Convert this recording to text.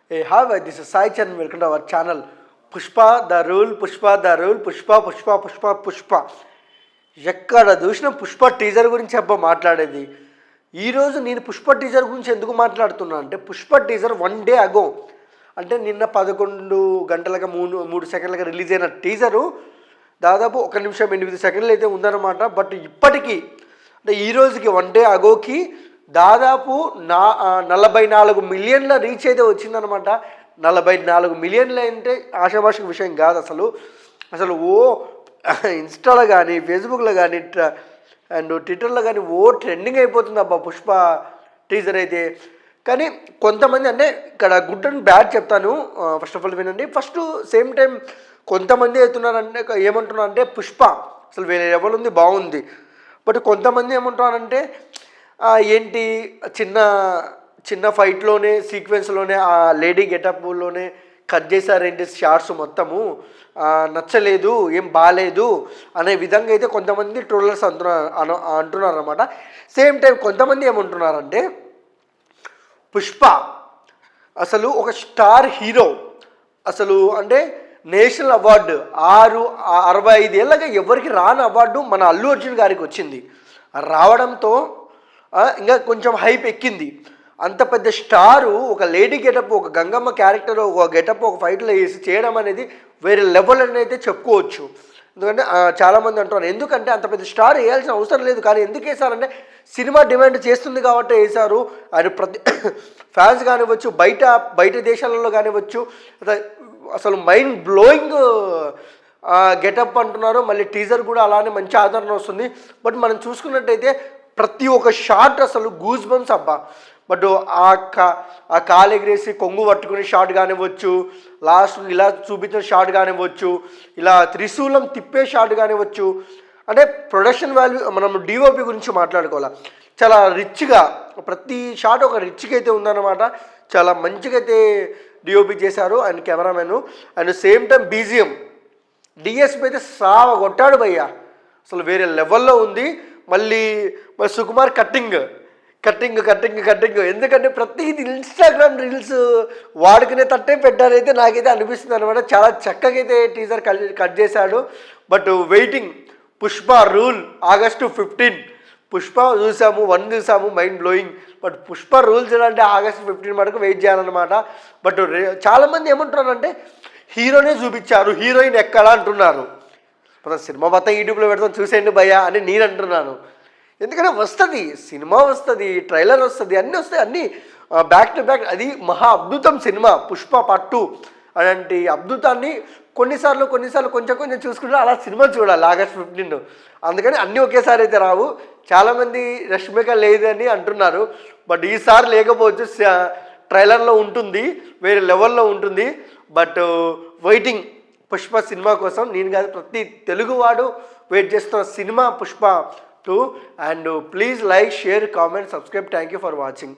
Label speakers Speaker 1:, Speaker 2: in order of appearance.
Speaker 1: Hey, hi, this is Sai Chan. Welcome to our channel. Pushpa the rule, Pushpa the rule, Pushpa, Pushpa, Pushpa, Pushpa. ఎక్కడ చూసినా Pushpa teaser గురించి మాట్లాడేది. ఈరోజు నేను Pushpa teaser గురించి ఎందుకు మాట్లాడుతున్నా అంటే పుష్ప టీజర్ 1 డే అగో అంటే నిన్న 11 గంటలకు 3 సెకండ్లకు రిలీజ్ అయిన టీజరు దాదాపు 1 నిమిషం 8 సెకండ్లు అయితే ఉందన్నమాట. బట్ ఇప్పటికీ అంటే ఈ రోజుకి 1 డే అగోకి దాదాపు 44 మిలియన్ల రీచ్ అయితే వచ్చిందనమాట. 44 మిలియన్లు అంటే ఆషామాషిక విషయం కాదు అసలు ఇన్స్టాలో కానీ ఫేస్బుక్లో కానీ అండ్ ట్విట్టర్లో కానీ ట్రెండింగ్ అయిపోతుంది అబ్బా పుష్ప టీజర్ అయితే. కానీ కొంతమంది అంటే ఇక్కడ గుడ్ అండ్ బ్యాడ్ చెప్తాను. ఫస్ట్ ఆఫ్ ఆల్ వినండి. ఫస్ట్ సేమ్ టైం కొంతమంది అవుతున్నారంటే ఏమంటున్నారంటే పుష్ప అసలు వేరే లెవెల్ ఉంది, బాగుంది. బట్ కొంతమంది ఏమంటున్నారంటే ఏంటి చిన్న ఫైట్లోనే సీక్వెన్స్లోనే ఆ లేడీ గెటప్లోనే కట్ చేశారేంటి షార్ట్స్ మొత్తము, నచ్చలేదు, ఏం బాగాలేదు అనే విధంగా అయితే కొంతమంది ట్రోలర్స్ అంటున్నారు అనమాట. సేమ్ టైం కొంతమంది ఏమంటున్నారంటే పుష్ప అసలు ఒక స్టార్ హీరో అసలు అంటే నేషనల్ అవార్డు 65 ఏళ్ళగా ఎవరికి రాని అవార్డు మన అల్లు అర్జున్ గారికి వచ్చింది. రావడంతో ఇంకా కొంచెం హైప్ ఎక్కింది. అంత పెద్ద స్టారు ఒక లేడీ గెటప్, ఒక గంగమ్మ క్యారెక్టర్, ఒక గెటప్, ఒక ఫైట్లో వేసి చేయడం అనేది వేరే లెవెల్ అని అయితే చెప్పుకోవచ్చు. ఎందుకంటే చాలామంది అంటున్నారు ఎందుకంటే అంత పెద్ద స్టార్ వేయాల్సిన అవసరం లేదు, కానీ ఎందుకు వేశారంటే సినిమా డిమాండ్ చేస్తుంది కాబట్టి వేశారు. ఆయన ప్రతి ఫ్యాన్స్ కానివ్వచ్చు, బయట దేశాలలో కానివ్వచ్చు, అసలు మైండ్ బ్లోయింగ్ గెటప్ అంటున్నారు. మళ్ళీ టీజర్ కూడా అలానే మంచి ఆదరణ వస్తుంది. బట్ మనం చూసుకున్నట్టయితే ప్రతి ఒక్క షాట్ అసలు గూస్ బంప్స్ అబ్బా. బట్ ఆ కాలు ఎగిరేసి కొంగు పట్టుకునే షాట్ కానివ్వచ్చు, లాస్ట్ ఇలా చూపించిన షాట్ కానివ్వచ్చు, ఇలా త్రిశూలం తిప్పే షాట్ కానివ్వచ్చు, అంటే ప్రొడక్షన్ వాల్యూ మనం డిఓపి గురించి మాట్లాడుకోవాలి. చాలా రిచ్గా ప్రతి షాట్ ఒక రిచ్గా అయితే ఉందన్నమాట. చాలా మంచిగా అయితే డిఓపి చేశారు and cameraman. And same time BGM DSP అయితే సావ కొట్టాడు భయ్యా, అసలు వేరే లెవెల్లో ఉంది. మళ్ళీ సుకుమార్ కట్టింగ్ ఎందుకంటే ప్రతిది ఇన్స్టాగ్రామ్ రీల్స్ వాడుకునే తట్టే పెట్టారైతే నాకైతే అనిపిస్తుంది అనమాట. చాలా చక్కగా అయితే టీజర్ కట్ చేశాడు. But waiting Pushpa rule August 15. Pushpa చూసాము, 1 చూసాము, mind blowing. But Pushpa rules అంటే August 15 వరకు వెయిట్ చేయాలన్నమాట. బట్ చాలామంది ఏమంటున్నారంటే హీరోనే చూపించారు, హీరోయిన్ ఎక్కడా అంటున్నారు. సినిమా మొత్తం యూట్యూబ్లో పెడతాం చూసేయండి భయ్యా అని నేను అంటున్నాను. ఎందుకంటే వస్తుంది, సినిమా వస్తుంది, ట్రైలర్ వస్తుంది, అన్నీ వస్తాయి, అన్నీ బ్యాక్ టు బ్యాక్. అది మహా అద్భుతం సినిమా పుష్ప పార్ట్ 2. అలాంటి అద్భుతాన్ని కొన్నిసార్లు కొంచెం చూసుకుంటే అలా సినిమా చూడాలి August 15. అందుకని అన్నీ ఒకేసారి అయితే రావు. చాలామంది రష్మిక లేదని అంటున్నారు. బట్ ఈసారి లేకపోవచ్చు, ట్రైలర్లో ఉంటుంది, వేరే లెవెల్లో ఉంటుంది. బట్ వెయిటింగ్ పుష్ప సినిమా కోసం. నేను కాదు, ప్రతి తెలుగువాడు వెయిట్ చేస్తున్న cinema Pushpa 2. And please like, share, comment, subscribe. Thank you for watching.